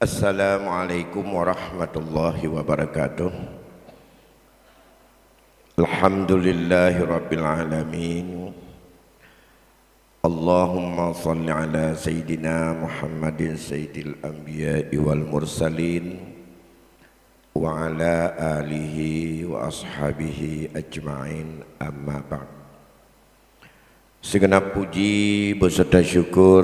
Assalamualaikum warahmatullahi wabarakatuh. Alhamdulillahi rabbil alamin. Allahumma salli ala sayyidina Muhammadin sayyidil anbiya'i wal mursalin wa ala alihi wa ashabihi ajma'in, amma ba'd. Segenap puji beserta syukur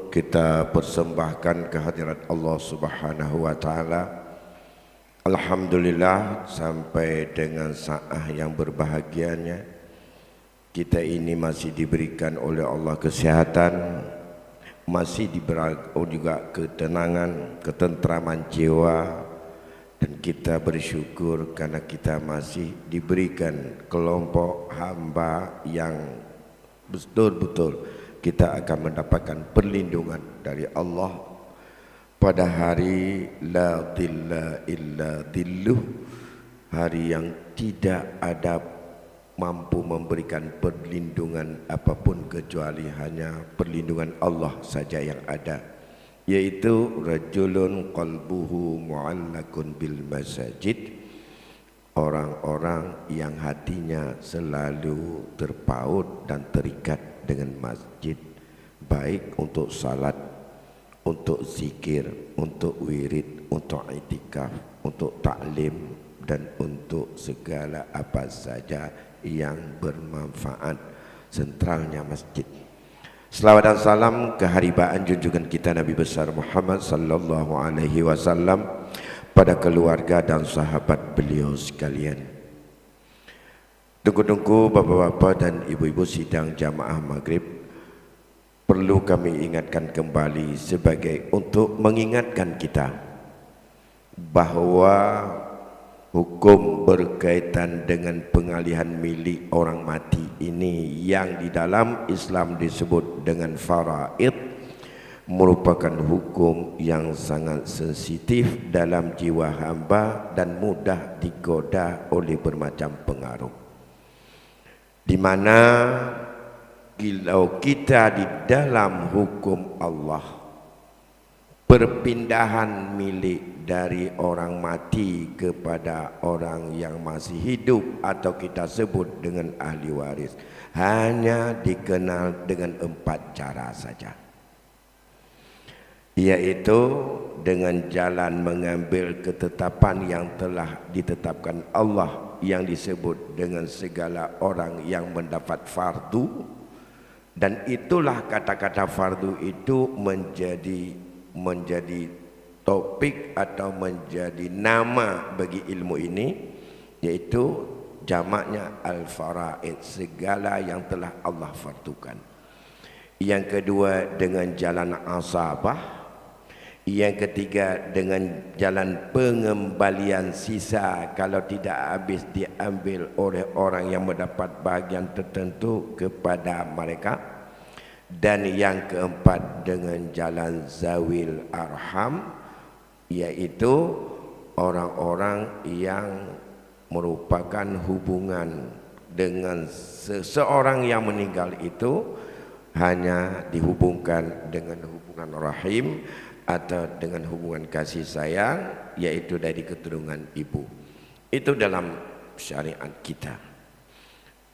kita persembahkan kehadirat Allah Subhanahu wa taala. Alhamdulillah, sampai dengan saat yang berbahagianya kita ini masih diberikan oleh Allah kesehatan, masih diberi juga ketenangan, ketentraman jiwa, dan kita bersyukur karena kita masih diberikan kelompok hamba yang betul-betul kita akan mendapatkan perlindungan dari Allah pada hari la dhilla illa dhilluh, hari yang tidak ada mampu memberikan perlindungan apapun kecuali hanya perlindungan Allah saja yang ada, yaitu rajulun qalbuhu mu'allakun bil masajid, orang-orang yang hatinya selalu terpaut dan terikat dengan masjid, baik untuk salat, untuk zikir, untuk wirid, untuk i'tikaf, untuk taklim, dan untuk segala apa saja yang bermanfaat. Sentralnya masjid. Selawat dan salam keharibaan junjungan kita Nabi besar Muhammad sallallahu alaihi wasallam pada keluarga dan sahabat beliau sekalian. Tunggu-tunggu bapak-bapak dan ibu-ibu sidang jamaah maghrib, perlu kami ingatkan kembali sebagai untuk mengingatkan kita bahawa hukum berkaitan dengan pengalihan milik orang mati ini yang di dalam Islam disebut dengan faraid merupakan hukum yang sangat sensitif dalam jiwa hamba dan mudah digoda oleh bermacam pengaruh, di mana kalau kita di dalam hukum Allah perpindahan milik dari orang mati kepada orang yang masih hidup atau kita sebut dengan ahli waris hanya dikenal dengan 4 cara saja, yaitu dengan jalan mengambil ketetapan yang telah ditetapkan Allah yang disebut dengan segala orang yang mendapat fardu, dan itulah kata-kata fardu itu menjadi topik atau menjadi nama bagi ilmu ini, yaitu jamaknya al-faraid, segala yang telah Allah fardukan. Yang kedua dengan jalan asabah. Yang ketiga dengan jalan pengembalian sisa kalau tidak habis diambil oleh orang yang mendapat bahagian tertentu kepada mereka. Dan yang keempat dengan jalan zawil arham, yaitu orang-orang yang merupakan hubungan dengan seseorang yang meninggal itu hanya dihubungkan dengan hubungan rahim atau dengan hubungan kasih sayang, yaitu dari keturunan ibu. Itu dalam syariat kita.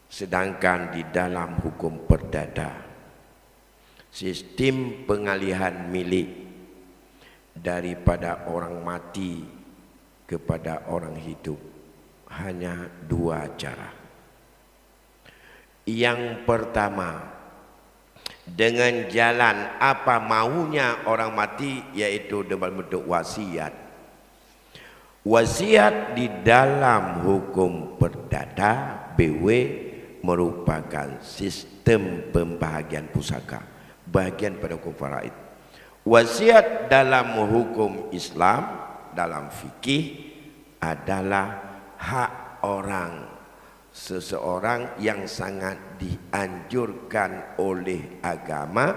Sedangkan di dalam hukum perdata, sistem pengalihan milik daripada orang mati kepada orang hidup hanya 2 cara. Yang pertama dengan jalan apa maunya orang mati, yaitu dalam bentuk wasiat. Wasiat di dalam hukum perdata BW merupakan sistem pembahagian pusaka, bagian pada hukum faraid. Wasiat dalam hukum Islam, dalam fikih adalah hak orang, seseorang yang sangat dianjurkan oleh agama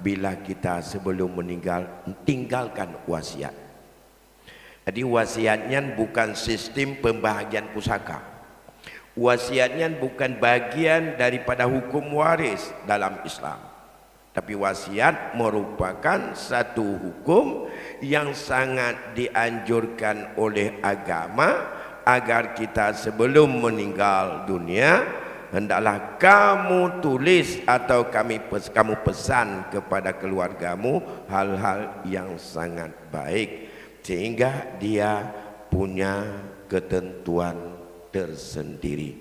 bila kita sebelum meninggal tinggalkan wasiat. Jadi wasiatnya bukan sistem pembahagian pusaka, wasiatnya bukan bagian daripada hukum waris dalam Islam. Tapi wasiat merupakan satu hukum yang sangat dianjurkan oleh agama agar kita sebelum meninggal dunia hendaklah kamu tulis atau kamu pesan kepada keluargamu hal-hal yang sangat baik sehingga dia punya ketentuan tersendiri.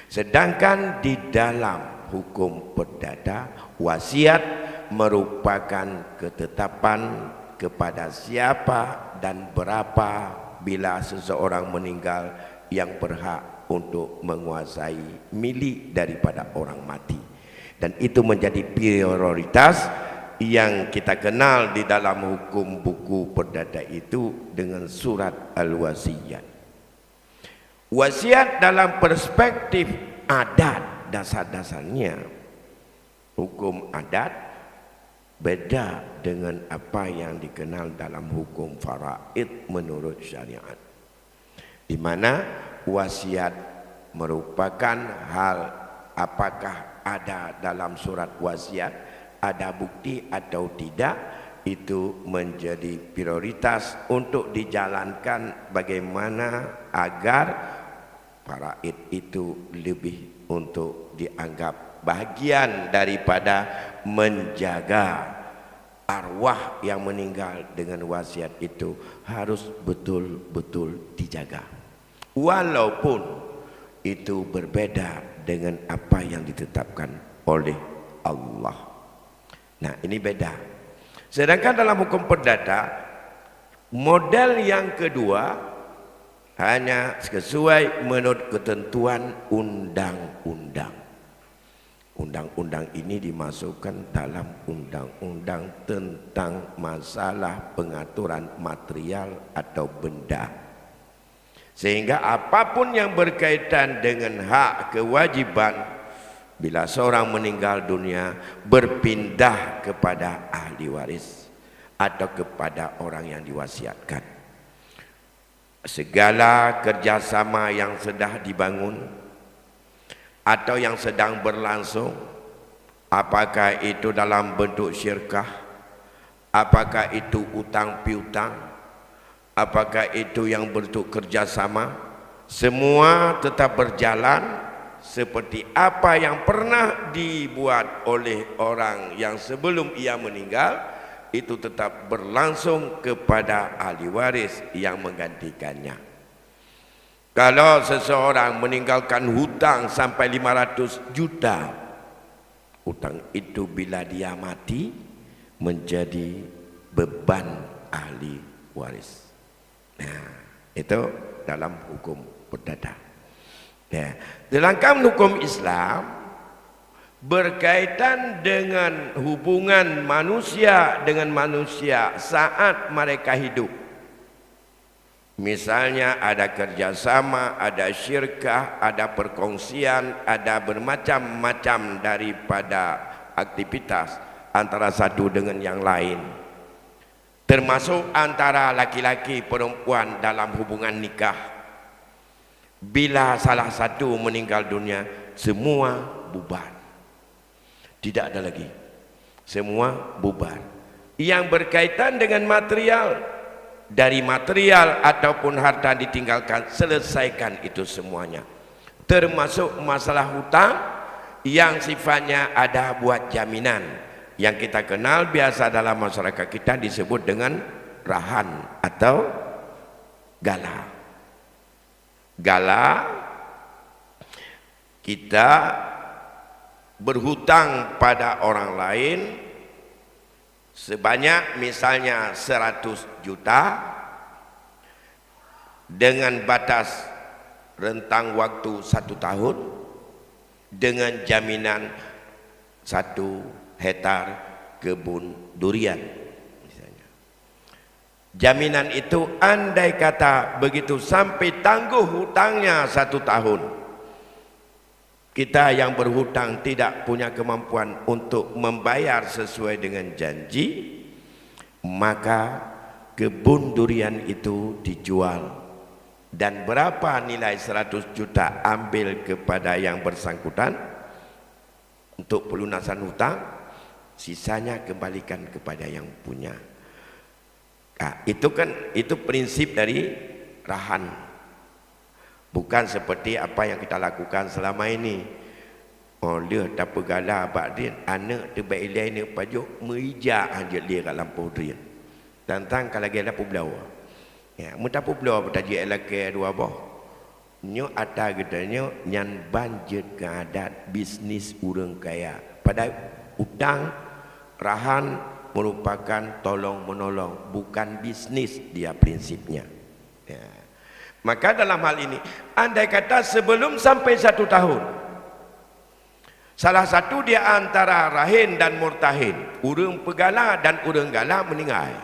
Sedangkan di dalam hukum perdata, wasiat merupakan ketetapan kepada siapa dan berapa bila seseorang meninggal yang berhak untuk menguasai milik daripada orang mati. Dan itu menjadi prioritas yang kita kenal di dalam hukum buku perdata itu dengan surat Al-Wasiyat. Wasiat dalam perspektif adat dasar-dasarnya, hukum adat beda dengan apa yang dikenal dalam hukum faraid menurut syariat, di mana wasiat merupakan hal apakah ada dalam surat wasiat, ada bukti atau tidak, itu menjadi prioritas untuk dijalankan bagaimana agar faraid itu lebih untuk dianggap bahagian daripada menjaga arwah yang meninggal dengan wasiat itu harus betul-betul dijaga. Walaupun itu berbeda dengan apa yang ditetapkan oleh Allah. Nah, ini beda. Sedangkan dalam hukum perdata, model yang kedua hanya sesuai menurut ketentuan undang-undang. Undang-undang ini dimasukkan dalam undang-undang tentang masalah pengaturan material atau benda. Sehingga apapun yang berkaitan dengan hak kewajiban bila seorang meninggal dunia berpindah kepada ahli waris atau kepada orang yang diwasiatkan. Segala kerjasama yang sedang dibangun atau yang sedang berlangsung, apakah itu dalam bentuk syirkah, apakah itu utang piutang, apakah itu yang bentuk kerjasama, semua tetap berjalan seperti apa yang pernah dibuat oleh orang yang sebelum ia meninggal, itu tetap berlangsung kepada ahli waris yang menggantikannya. Kalau seseorang meninggalkan hutang sampai 500 juta, hutang itu bila dia mati menjadi beban ahli waris. Nah, itu dalam hukum perdata. Ya, dalam hukum Islam berkaitan dengan hubungan manusia dengan manusia saat mereka hidup. Misalnya ada kerjasama, ada syirkah, ada perkongsian, ada bermacam-macam daripada aktivitas antara satu dengan yang lain. Termasuk antara laki-laki perempuan dalam hubungan nikah. Bila salah satu meninggal dunia, semua bubar. Tidak ada lagi. Semua bubar. Yang berkaitan dengan material, dari material ataupun harta ditinggalkan, selesaikan itu semuanya. Termasuk masalah hutang yang sifatnya ada buat jaminan, yang kita kenal biasa dalam masyarakat kita disebut dengan rahan atau gala. Gala, kita berhutang pada orang lain sebanyak misalnya 100 juta dengan batas rentang waktu 1 tahun dengan jaminan 1 hektar kebun durian misalnya. Jaminan itu andai kata begitu sampai tangguh hutangnya 1 tahun, kita yang berhutang tidak punya kemampuan untuk membayar sesuai dengan janji, maka kebun durian itu dijual. Dan berapa nilai 100 juta ambil kepada yang bersangkutan untuk pelunasan hutang, sisanya kembalikan kepada yang punya. Itu prinsip dari rahan. Bukan seperti apa yang kita lakukan selama ini. Oh, dia tak pegala abad dia, anak tu baik ilai ni pajuk merijak aja dia kat lampu dia. Tantang kalau lagi ada pulau. Ya, muta pulau bertajuk elake dua boh. Nyo ata gedanya nyan banjet ke adat bisnis urang kaya. Pada utang rahan merupakan tolong menolong, bukan bisnis dia prinsipnya. Ya. Maka dalam hal ini, andai kata sebelum sampai 1 tahun, salah satu di antara rahin dan murtahin, urang pegala dan urang gala meninggal.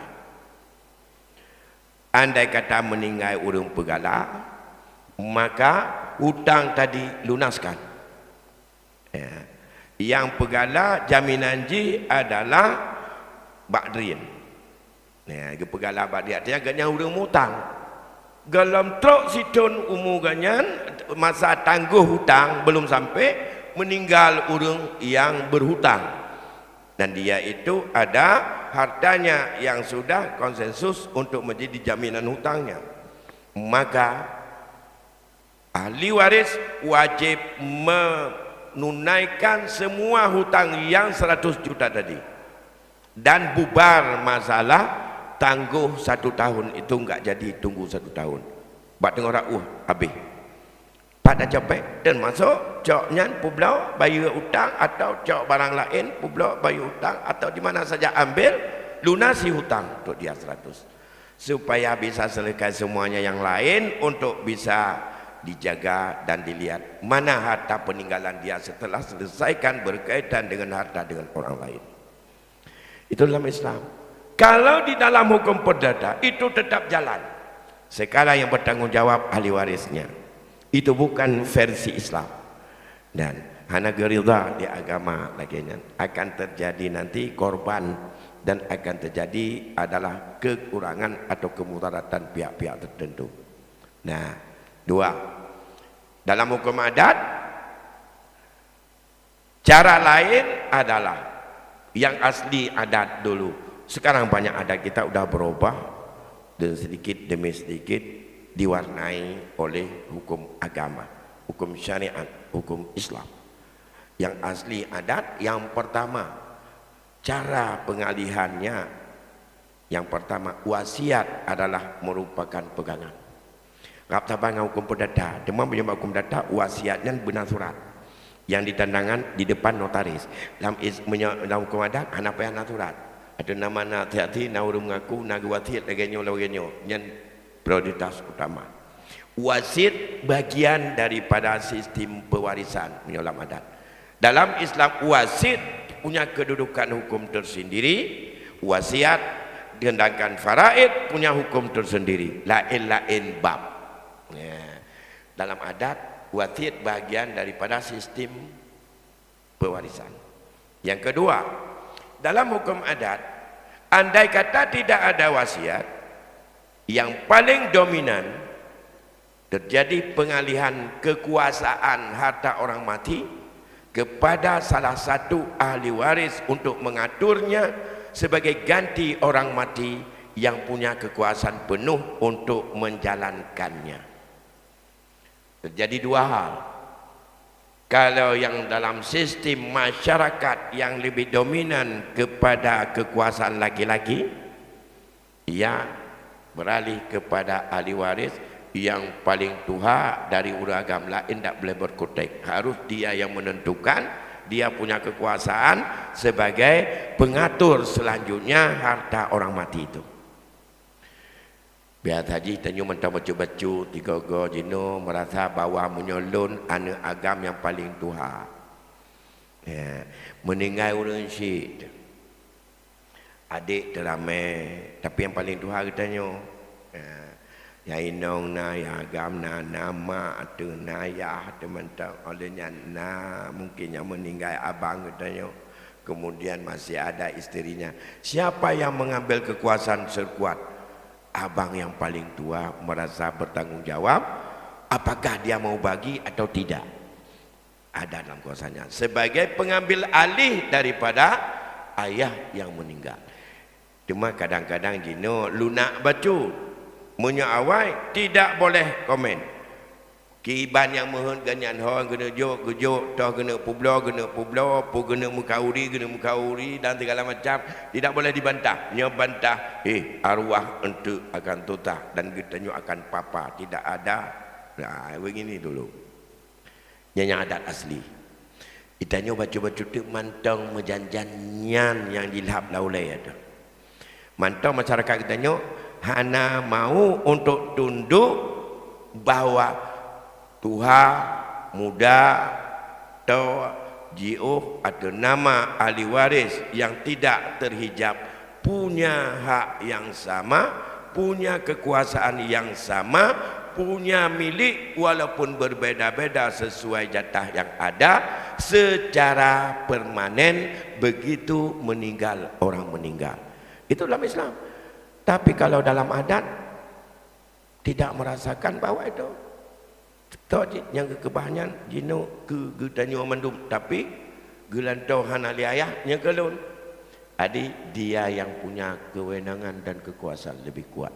Andai kata meninggal urang pegala, maka hutang tadi lunaskan. Ya. Yang pegala jaminan ji adalah Bakdrin. Ya, pegala Bakdrin artinya ganyan urang hutang. Dalam truk situn umur ganyan masa tangguh hutang belum sampai, meninggal orang yang berhutang, dan dia itu ada hartanya yang sudah konsensus untuk menjadi jaminan hutangnya, maka ahli waris wajib menunaikan semua hutang yang 100 juta tadi, dan bubar masalah tangguh 1 tahun itu enggak jadi tunggu 1 tahun. Bak tengok rakuh habis. Pak dah capek dan masuk cok nyan pulau bayar hutang, atau cok barang lain pulau bayar hutang, atau di mana saja ambil lunasi hutang untuk dia 100, supaya bisa selesai semuanya yang lain, untuk bisa dijaga dan dilihat mana harta peninggalan dia setelah selesaikan berkaitan dengan harta dengan orang lain. Itu dalam Islam. Kalau di dalam hukum perdata itu tetap jalan, sekarang yang bertanggung jawab ahli warisnya. Itu bukan versi Islam. Dan hana gerida di agama laginya akan terjadi nanti korban, dan akan terjadi adalah kekurangan atau kemudaratan pihak-pihak tertentu. Nah, 2. Dalam hukum adat, cara lain adalah yang asli adat dulu. Sekarang banyak adat kita sudah berubah, dan sedikit demi sedikit diwarnai oleh hukum agama, hukum syariat, hukum Islam. Yang asli adat, yang pertama cara pengalihannya, yang pertama wasiat adalah merupakan pegangan. Rap tabang hukum perdata, demam penyebab hukum data, wasiatnya benar surat yang ditandangan di depan notaris. Dalam hukum adat hana payah surat. Ada nama hati-hati na urung mengaku na wasiat lagenyo yang prioritas utama. Wasit bagian daripada sistem pewarisan menyolam adat. Dalam Islam wasit punya kedudukan hukum tersendiri, wasiat sedangkan faraid punya hukum tersendiri, lain-lain bab. Ya. Dalam adat wasit bagian daripada sistem pewarisan. Yang kedua, dalam hukum adat, andai kata tidak ada wasiat, yang paling dominan terjadi pengalihan kekuasaan harta orang mati kepada salah satu ahli waris untuk mengaturnya sebagai ganti orang mati yang punya kekuasaan penuh untuk menjalankannya. Terjadi 2 hal. Kalau yang dalam sistem masyarakat yang lebih dominan kepada kekuasaan laki-laki, ia beralih kepada ahli waris yang paling tua dari urang agama lain, tak boleh berkutik. Harus dia yang menentukan, dia punya kekuasaan sebagai pengatur selanjutnya harta orang mati itu. Biar haji tanya mentah baca-baca 3 go jino merasa bahawa menyolon anak agam yang paling tua. Ya, meninggal orang syed. Adik teramai, tapi yang paling tua katanya. Ya inong na ya agam na nama atau nayah teman-teman olehnya na mungkin yang meninggal abang katanya. Kemudian masih ada istrinya. Siapa yang mengambil kekuasaan sekuat? Abang yang paling tua merasa bertanggung jawab, apakah dia mau bagi atau tidak. Ada dalam kuasanya sebagai pengambil alih daripada ayah yang meninggal. Cuma kadang-kadang jino lunak bacu menyawai tidak boleh komen. Kiban yang mohon ganyan hong kena jok toh kena publo pu kena mukauri dan segala macam tidak boleh dibantah. Nya bantah arwah ente akan tutah dan kita akan papa tidak ada. Nah begini dulu. Nya adat asli. Itanya baca-baca tu mantong mejanjanyan yang dilahap laulai ada. Mantong masyarakat kitanya hana mau untuk tunduk bahwa Tuhan muda atau jiuh atau nama ahli waris yang tidak terhijab punya hak yang sama, punya kekuasaan yang sama, punya milik walaupun berbeda-beda sesuai jatah yang ada secara permanen begitu meninggal orang meninggal. Itu dalam Islam. Tapi kalau dalam adat tidak merasakan bahwa itu tojit yang kekebahannya jino ke tanyo mandum tapi gelantau hanali ayah yang kelun. Adik dia yang punya kewenangan dan kekuasaan lebih kuat.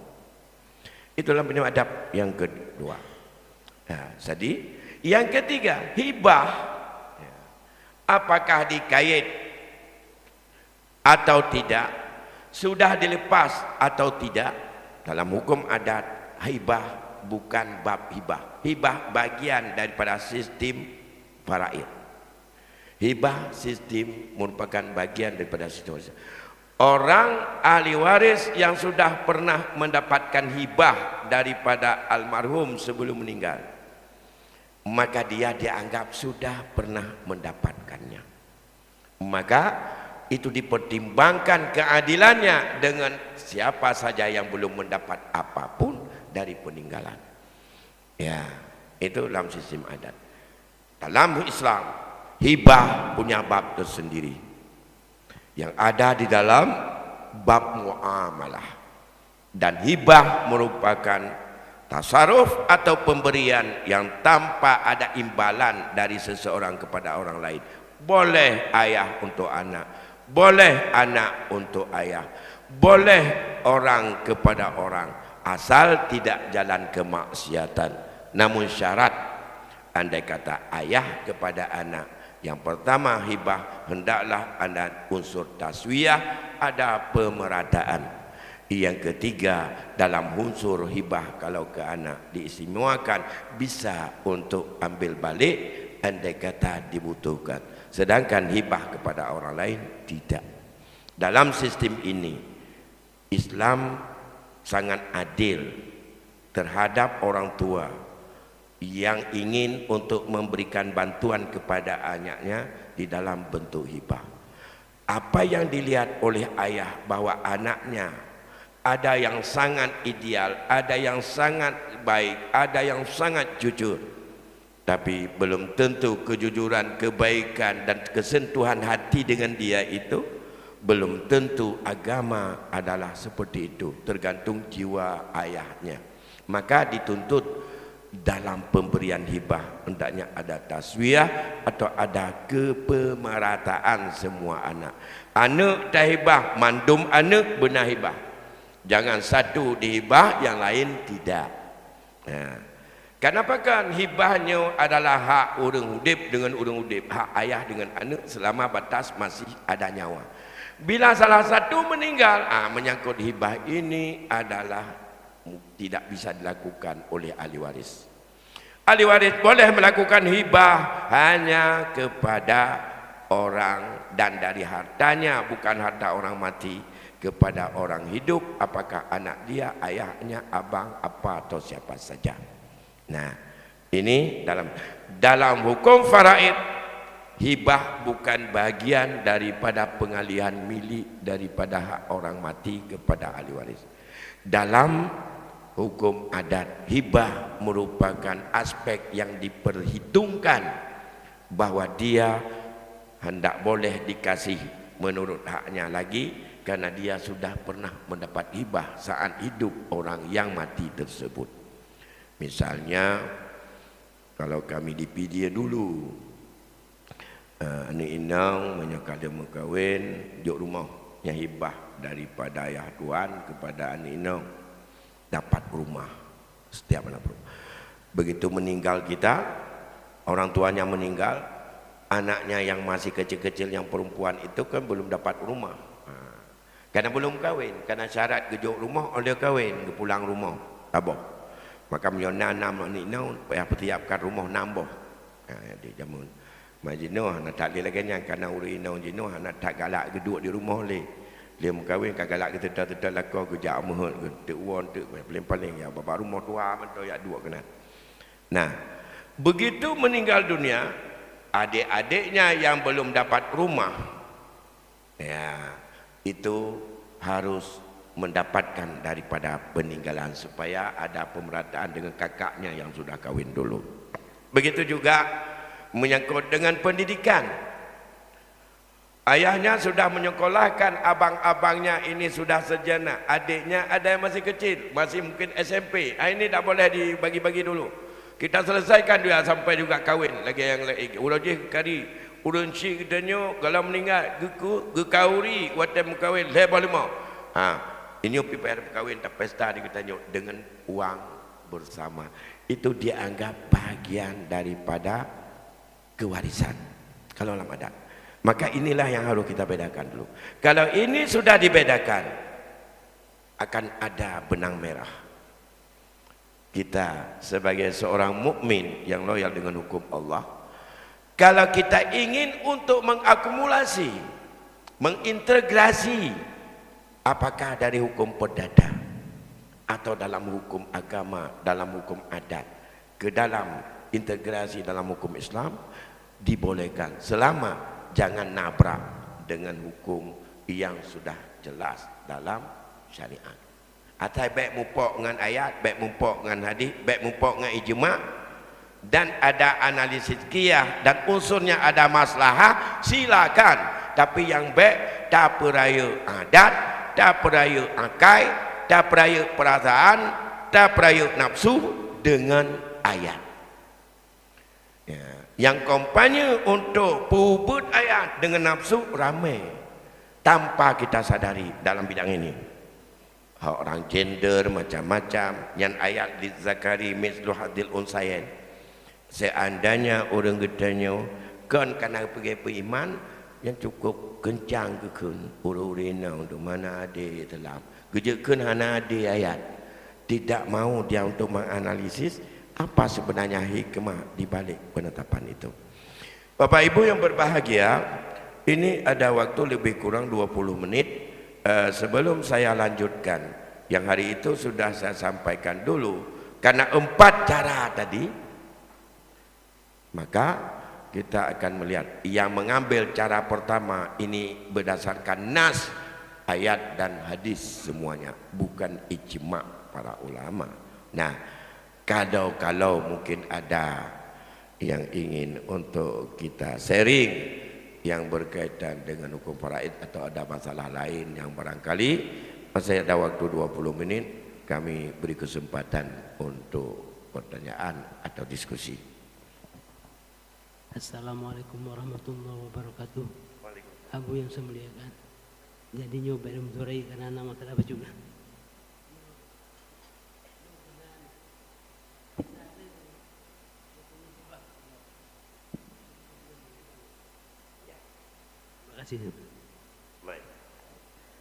Itulah punya adab yang kedua. Nah, jadi yang ketiga hibah. Apakah dikait atau tidak, sudah dilepas atau tidak, dalam hukum adat hibah bukan bab hibah. Hibah bagian daripada sistem faraid. Hibah sistem merupakan bagian daripada sistem. Orang ahli waris yang sudah pernah mendapatkan hibah daripada almarhum sebelum meninggal, maka dia dianggap sudah pernah mendapatkannya. Maka itu dipertimbangkan keadilannya dengan siapa saja yang belum mendapat apapun dari peninggalan. Ya, itu dalam sistem adat. Dalam Islam, hibah punya bab tersendiri yang ada di dalam bab muamalah. Dan hibah merupakan tasarruf atau pemberian yang tanpa ada imbalan dari seseorang kepada orang lain. Boleh ayah untuk anak, boleh anak untuk ayah, boleh orang kepada orang, asal tidak jalan kemaksiatan. Namun syarat, andai kata ayah kepada anak, yang pertama hibah hendaklah ada unsur taswiyah, ada pemerataan. Yang ketiga, dalam unsur hibah kalau ke anak diistimewakan bisa untuk ambil balik andai kata dibutuhkan. Sedangkan hibah kepada orang lain tidak. Dalam sistem ini Islam sangat adil terhadap orang tua yang ingin untuk memberikan bantuan kepada anaknya di dalam bentuk hibah. Apa yang dilihat oleh ayah bahwa anaknya ada yang sangat ideal, ada yang sangat baik, ada yang sangat jujur, tapi belum tentu kejujuran, kebaikan dan kesentuhan hati dengan dia itu belum tentu agama adalah seperti itu, tergantung jiwa ayahnya. Maka dituntut dalam pemberian hibah hendaknya ada taswiyah atau ada kepemerataan semua anak. Anak dah hibah, mandum anak benar hibah. Jangan satu dihibah, yang lain tidak. Nah, kenapa kan hibahnya adalah hak orang udip dengan orang udip, hak ayah dengan anak selama batas masih ada nyawa. Bila salah satu meninggal, menyangkut hibah ini adalah tidak bisa dilakukan oleh ahli waris. Ahli waris boleh melakukan hibah hanya kepada orang dan dari hartanya, bukan harta orang mati, kepada orang hidup, apakah anak dia, ayahnya, abang, apa atau siapa saja. Nah, ini dalam hukum faraid, hibah bukan bagian daripada pengalihan milik daripada hak orang mati kepada ahli waris. Dalam hukum adat, hibah merupakan aspek yang diperhitungkan bahwa dia hendak boleh dikasih menurut haknya lagi, karena dia sudah pernah mendapat hibah saat hidup orang yang mati tersebut. Misalnya kalau kami di PDA dulu anak inang menyekada mengkahwin juk rumah yang hibah daripada ayah tuan kepada anak inang dapat rumah setiap anak bro. Begitu meninggal kita, orang tuanya meninggal, anaknya yang masih kecil-kecil yang perempuan itu kan belum dapat rumah. Karena belum kahwin, karena syarat gejuk rumah oleh kahwin, ke pulang rumah. Abah. Maka menyona nam ni nau payah persiapkan rumah nambah. Di jamun. Majino nak tak lagi yang karena uri nau jino nak tak galak geduk di rumah le. Dia mengkahwin kan galak kita tetap lako kerja mahal ke uan tu paling-paling ya bapa rumah tua man ya dua kena. Nah, begitu meninggal dunia, adik-adiknya yang belum dapat rumah, ya itu harus mendapatkan daripada peninggalan supaya ada pemerataan dengan kakaknya yang sudah kahwin dulu. Begitu juga menyangkut dengan pendidikan. Ayahnya sudah menyekolahkan abang-abangnya ini sudah sarjana, adiknya ada yang masih kecil, masih mungkin SMP. Ini tak boleh dibagi-bagi dulu. Kita selesaikan dia sampai juga kahwin lagi yang lain. Ulah je kari urun si kitanya kalau meninggal gekauri watem kahwin lebar lima. Ini pi bayar kahwin tak pesta di kitanya dengan uang bersama. Itu dianggap bagian daripada kewarisan. Kalau lama ada. Maka inilah yang harus kita bedakan dulu. Kalau ini sudah dibedakan, akan ada benang merah. Kita sebagai seorang mukmin yang loyal dengan hukum Allah, kalau kita ingin untuk mengakumulasi, mengintegrasi, apakah dari hukum perdata atau dalam hukum agama, dalam hukum adat, ke dalam integrasi dalam hukum Islam, dibolehkan selama jangan nabrak dengan hukum yang sudah jelas dalam syariat. Atau baik mupok dengan ayat, baik mupok dengan hadis, baik mupok dengan ijma' dan ada analisis qiyah dan unsurnya ada maslahah, silakan. Tapi yang baik tak peraya adat, tak peraya akai, tak peraya perasaan, tak peraya nafsu dengan ayat. Ya. Yang kampanye untuk pubut ayat dengan nafsu ramai tanpa kita sadari dalam bidang ini. Orang gender macam-macam yang ayat di zakari mislu hadil unsayen. Seandainya orang getanya kan kena pergi beriman yang cukup kencang ke kun ururina untuk mana ada dalam gejekan hana ada ayat, tidak mau dia untuk menganalisis apa sebenarnya hikmah di balik penetapan itu. Bapak Ibu yang berbahagia, ini ada waktu lebih kurang 20 menit. Sebelum saya lanjutkan, yang hari itu sudah saya sampaikan dulu, karena 4 cara tadi, maka kita akan melihat yang mengambil cara pertama ini berdasarkan nas, ayat dan hadis semuanya, bukan ijma' para ulama. Nah, kalau mungkin ada yang ingin untuk kita sharing yang berkaitan dengan hukum faraid atau ada masalah lain yang barangkali masih ada waktu 20 menit, kami beri kesempatan untuk pertanyaan atau diskusi. Assalamualaikum warahmatullahi wabarakatuh. Abu yang saya muliakan, jadi nyoba ilmu karena nama terdapat juga.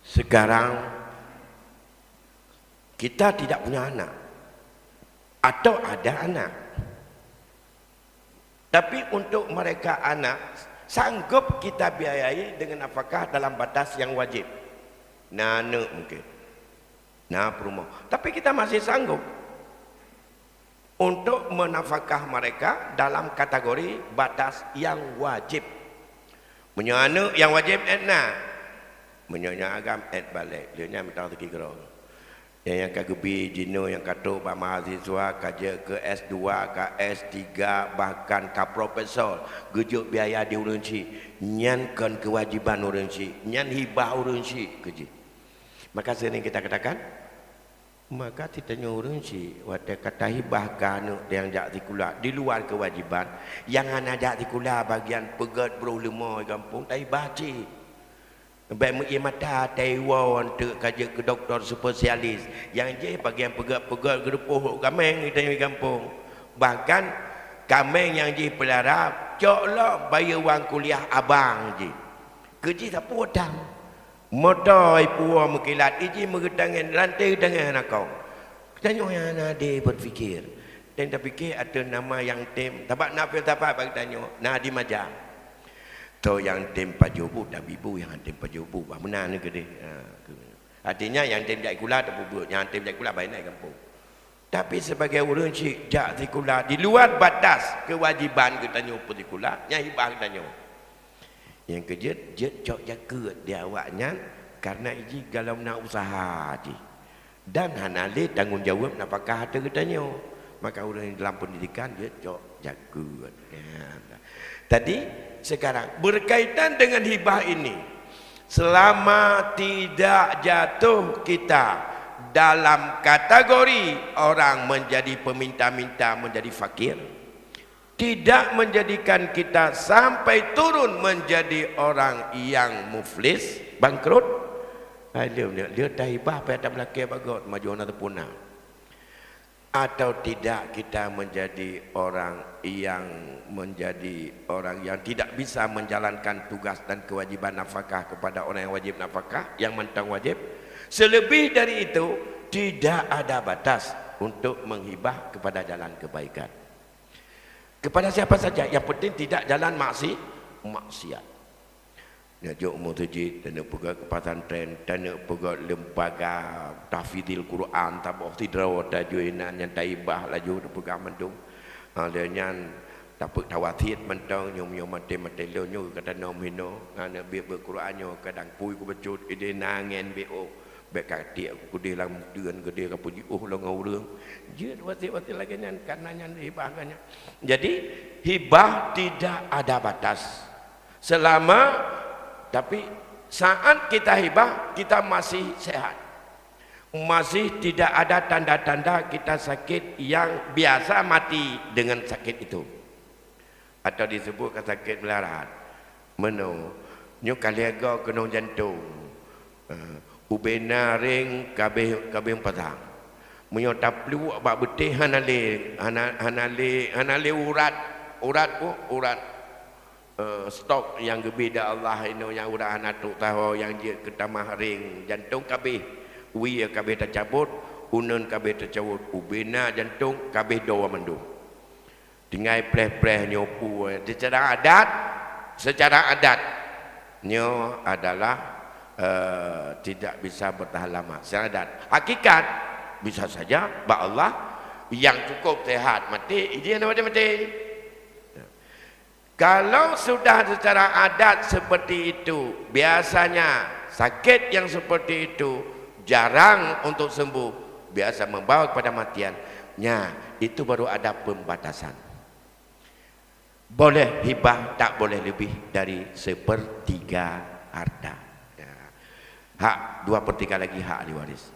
Sekarang kita tidak punya anak atau ada anak, tapi untuk mereka anak sanggup kita biayai dengan apakah dalam batas yang wajib. Nana mungkin perumah, tapi kita masih sanggup untuk menafkah mereka dalam kategori batas yang wajib. Menyana yang wajib etna, menyana agam et balik. Dia nya minta rezeki gerong. Yang kagebi jino yang kata pak mahasiswa kerja ke S2 ke S3 bahkan ke profesor, gejuk biaya di urunci, nyankan kewajiban urunci, nyan hibah urunci kerja. Maka sering kita katakan Maka kita nyuruh si wadah kata hibah kanu yang jak tikula di luar kewajiban yang ana jak tikula bagian pegat berulama kampung tai baci baik mata taiwan tu kerja ke doktor spesialis yang je bagian pegat-pegat gerupuh kameng kita di kampung bahkan kameng yang je pelara coklah bayar wang kuliah abang je kerja tak potang modai puan mukilat iji mengetangan lantai dengan kau tanya yang ada berfikir dan tak fikir ada nama yang tem tapak nak tapak bagi tanya nah di majah tu yang tem pajobu tak bibu yang tem pajobu bah benar ni ke dia artinya yang tem jak kula tak bubuk yang tem jak kula baik naik kampung tapi sebagai orang cik jak kula di luar batas kewajiban kita tanya putih kula yang hibah kita tanya yang kejut cok jaga dia awaknya karena iji kalau nak usaha je dan hanale tanggungjawab apakah ada katanya maka orang yang dalam pendidikan dia cok jaga tadi sekarang berkaitan dengan hibah ini selama tidak jatuh kita dalam kategori orang menjadi peminta-minta menjadi fakir tidak menjadikan kita sampai turun menjadi orang yang muflis, bangkrut. Dia dah hibah pada tak belakang bagot maju nak terpunah. Atau tidak kita menjadi orang yang tidak bisa menjalankan tugas dan kewajiban nafkah kepada orang yang wajib nafkah, yang mentang wajib. Selebih dari itu tidak ada batas untuk menghibah kepada jalan kebaikan. Kepada siapa saja, yang penting tidak jalan maksiat. Nak jok masjid, nak pergi ke pesantren, nak pergi lembaga tahfidzil Quran, tabah tidraw tajuinan yang taibah laju pergi mendung. Alanya dapat tawathid mentang nyom mate lo nyo kata nom hino, ngana be Quran nyo kadang pui ku becut ide nangen bo. Baik kati aku dia dalam ดือน gede ka puji lo ngau reung je wati lagi nyan karenanya hibahnya jadi hibah tidak ada batas selama tapi saat kita hibah kita masih sehat masih tidak ada tanda-tanda kita sakit yang biasa mati dengan sakit itu atau disebut sakit melarat meno nyo kaliaga kena jantung ubena ring kabeh patang menyotap lu bak betih hanale urat stok yang gebeda Allah ino yang urat anak tahu yang dia ketamah ring jantung kabeh wi kabeh tercabut unun kabeh tercabut ubena jantung kabeh dawa mendung tinggal pleh-pleh nyopu secara adat nyo adalah tidak bisa bertahan lama secara hakikat bisa saja bak Allah yang cukup sehat mati dia nak mati kalau sudah secara adat seperti itu biasanya sakit yang seperti itu jarang untuk sembuh biasa membawa kepada matiannya itu baru ada pembatasan boleh hibah tak boleh lebih dari 1/3 harta hak 2/3 lagi hak ahli waris.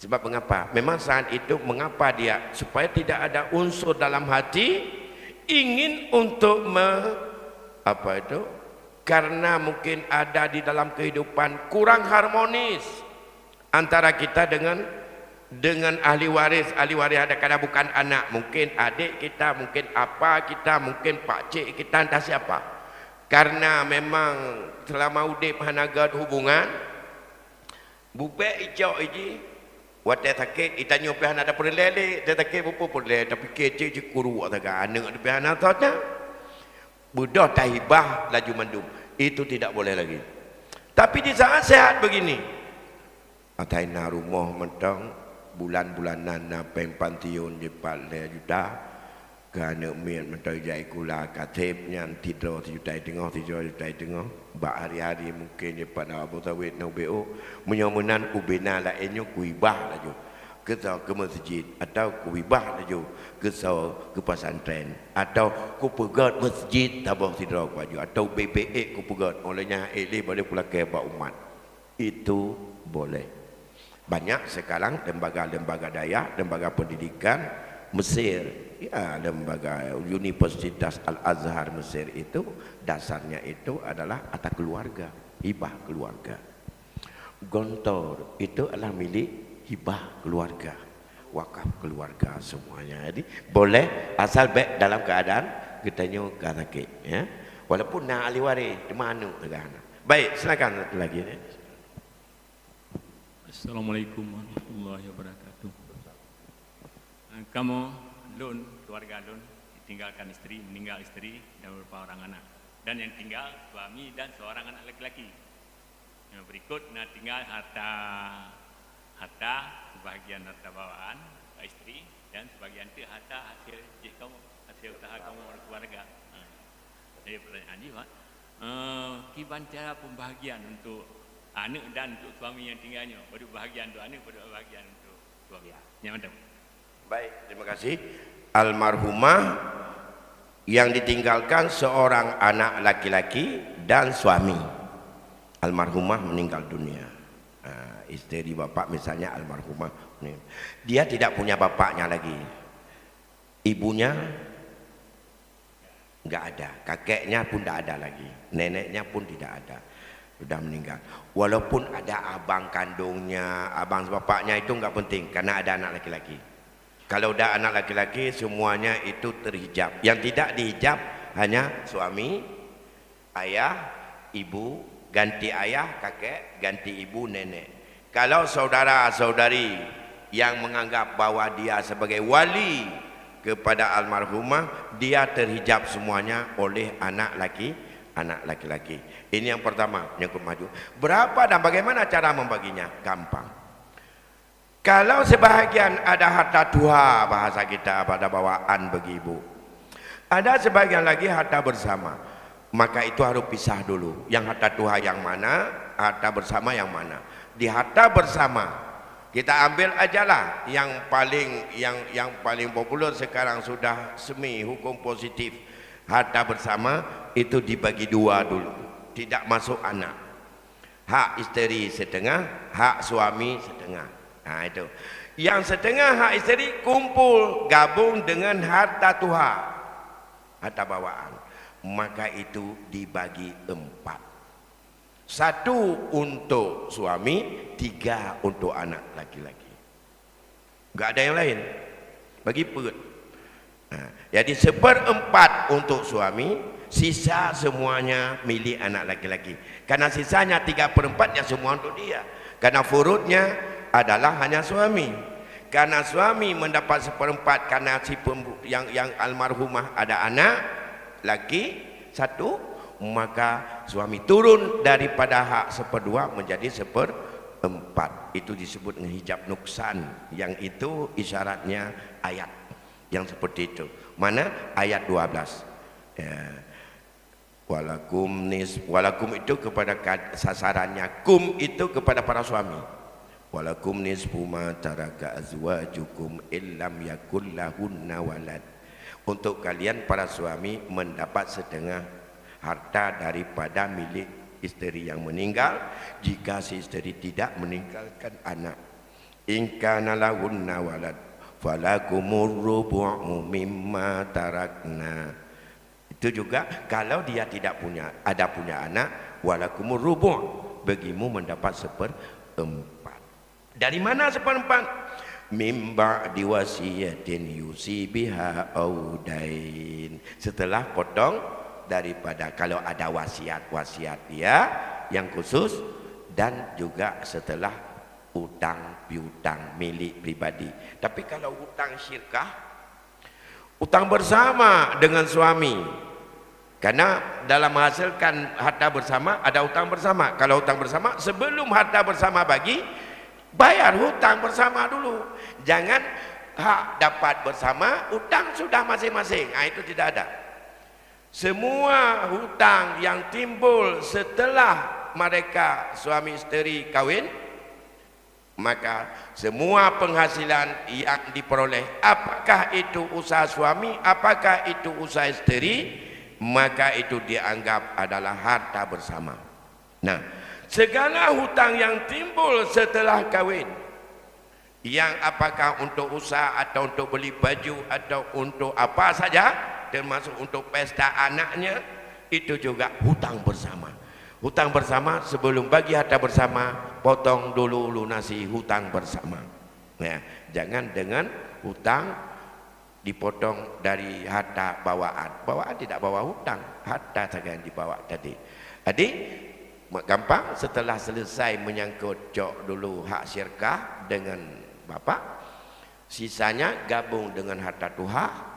Sebab mengapa? Memang saat itu mengapa dia supaya tidak ada unsur dalam hati ingin untuk karena mungkin ada di dalam kehidupan kurang harmonis antara kita dengan ahli waris ada kadang bukan anak, mungkin adik kita, mungkin apa kita, mungkin pak cik kita entah siapa. Karena memang selama udip hanaga hubungan bubek ijau iji watai sakit itanya pihan ada perlele dia sakit bupu perlele tapi kece je kuru ataga anak ada pihan atanya budah tahibah laju mandum itu tidak boleh lagi tapi di saat sehat begini ataina rumah mentang bulan-bulanan na pempantiun je 4 juta kerana mian mentang jai kula katib nyan tidro 7 juta tengah bak hari-hari mungkin je pada Abu Tawid no BO menyomunan ubena lainnya kuibah laju ke masjid atau kuibah laju ke pesantren atau ku pegat masjid tabah tidro baju atau BBE ku pegat olehnya boleh pula ke bak umat itu boleh Banyak sekarang lembaga-lembaga daya, lembaga pendidikan Mesir, ya, lembaga Universitas Al-Azhar Mesir itu dasarnya itu adalah harta keluarga, hibah keluarga. Gontor itu adalah milik hibah keluarga, wakaf keluarga semuanya. Jadi boleh asal baik dalam keadaan getanya karakit, ya. Walaupun nak ahli waris di mana negara. Baik, silakan satu lagi. Assalamualaikum warahmatullahi wabarakatuh. Kamu Lun, keluarga Lun, ditinggalkan istri, meninggal istri dan beberapa orang anak. Dan yang tinggal suami dan seorang anak laki-laki. Yang berikut nah tinggal harta sebagian harta bawaan istri dan sebagian itu harta hasil kamu, hasil usaha kamu keluarga. Jadi pertanyaan ini Pak, gimana cara pembahagian untuk anak dan untuk suami yang tinggalnya? Beri bahagian untuk anak, beri bahagian untuk suami. Yang mana? Baik, terima kasih. Almarhumah yang ditinggalkan seorang anak laki-laki dan suami. Almarhumah meninggal dunia. Istri bapak misalnya almarhumah, dia tidak punya bapaknya lagi. Ibunya nggak ada, kakeknya pun tidak ada lagi, neneknya pun tidak ada, sudah meninggal. Walaupun ada abang kandungnya, abang bapaknya itu nggak penting karena ada anak laki-laki. Kalau ada anak laki-laki semuanya itu terhijab. Yang tidak dihijab hanya suami, ayah, ibu, ganti ayah, kakek, ganti ibu, nenek. Kalau saudara-saudari yang menganggap bahwa dia sebagai wali kepada almarhumah, dia terhijab semuanya oleh anak laki-laki. Ini yang pertama, yang maju. Berapa dan bagaimana cara membaginya? Gampang. Kalau sebahagian ada harta tuha, bahasa kita pada bawaan bagi ibu, ada sebagian lagi harta bersama, maka itu harus pisah dulu. Yang harta tuha yang mana, harta bersama yang mana. Di harta bersama kita ambil ajalah yang paling populer sekarang sudah semi hukum positif. Harta bersama itu dibagi dua dulu, tidak masuk anak. Hak isteri setengah, hak suami setengah. Nah itu. Yang setengah hak isteri kumpul gabung dengan harta tuha, harta bawaan. Maka itu dibagi 4. 1 untuk suami, 3 untuk anak laki-laki. Enggak ada yang lain. Bagi perut. Nah, jadi 1/4 untuk suami, sisa semuanya milik anak laki-laki. Karena sisanya 3/4 yang semua untuk dia. Karena furudnya adalah hanya suami. Karena suami mendapat 1/4 karena si yang almarhumah ada anak laki 1, maka suami turun daripada hak 1/2 menjadi 1/4. Itu disebut dengan hijab nuksan. Yang itu isyaratnya ayat yang seperti itu. Mana? Ayat 12. Ya. Walakum itu kepada sasarannya, kum itu kepada para suami. Walakum nisfu ma taraka azwajukum illam yakul lahunna walad. Untuk kalian para suami mendapat setengah harta daripada milik isteri yang meninggal jika si isteri tidak meninggalkan anak. In kana lahunna walad falakumur rubu'u mimma tarakna. Itu juga kalau dia tidak punya anak, walakumur rubu', bagimu mendapat 1/4. Dari mana 1/4? Mimba diwasiyatin yusi biha audain. Setelah potong daripada kalau ada wasiat dia yang khusus, dan juga setelah utang piutang milik pribadi. Tapi kalau utang syirkah, utang bersama dengan suami, karena dalam menghasilkan harta bersama ada utang bersama. Kalau utang bersama, sebelum harta bersama bagi, bayar hutang bersama dulu. Jangan hak dapat bersama, utang sudah masing-masing. Nah, itu tidak ada. Semua hutang yang timbul setelah mereka suami isteri kawin, maka semua penghasilan yang diperoleh, apakah itu usaha suami, apakah itu usaha isteri, maka itu dianggap adalah harta bersama. Nah, segala hutang yang timbul setelah kawin, Yang apakah untuk usaha atau untuk beli baju atau untuk apa saja, termasuk untuk pesta anaknya, itu juga hutang bersama. Hutang bersama, sebelum bagi harta bersama, potong dulu lunasi hutang bersama. Ya, jangan dengan hutang dipotong dari harta bawaan. Bawaan tidak bawa hutang, harta saja yang dibawa tadi. Jadi gampang, setelah selesai menyangkut jok dulu hak syirkah dengan bapak, sisanya gabung dengan harta tuha.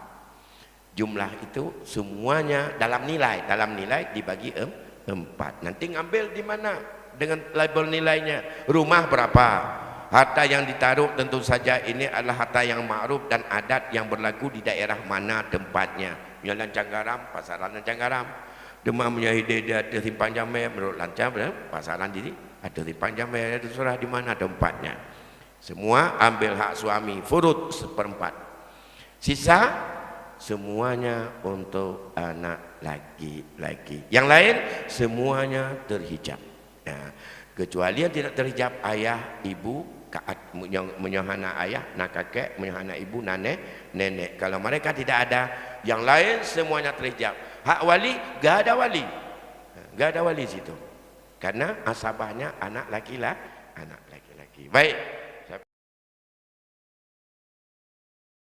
Jumlah itu semuanya dalam nilai dibagi 4. Nanti ngambil di mana dengan label nilainya. Rumah berapa? Harta yang ditaruh tentu saja ini adalah harta yang ma'ruf dan adat yang berlaku di daerah mana tempatnya. Misalnya Canggaram, pasaran Canggaram. Demam Munyahidin dia ada Simpang Jamil, menurut Lancang pasaran diri ada Simpang Jamil, ada surah di mana tempatnya. Semua ambil hak suami, furud 1/4. Sisa semuanya untuk anak laki-laki. Yang lain semuanya terhijab. Nah, kecuali yang tidak terhijab, ayah, ibu, menyahana ayah, nak kakek, menyahana ibu, nenek. Kalau mereka tidak ada, yang lain semuanya terhijab. Hak wali, gak ada wali. Gak ada wali situ. Karena asabahnya anak laki-laki. Baik.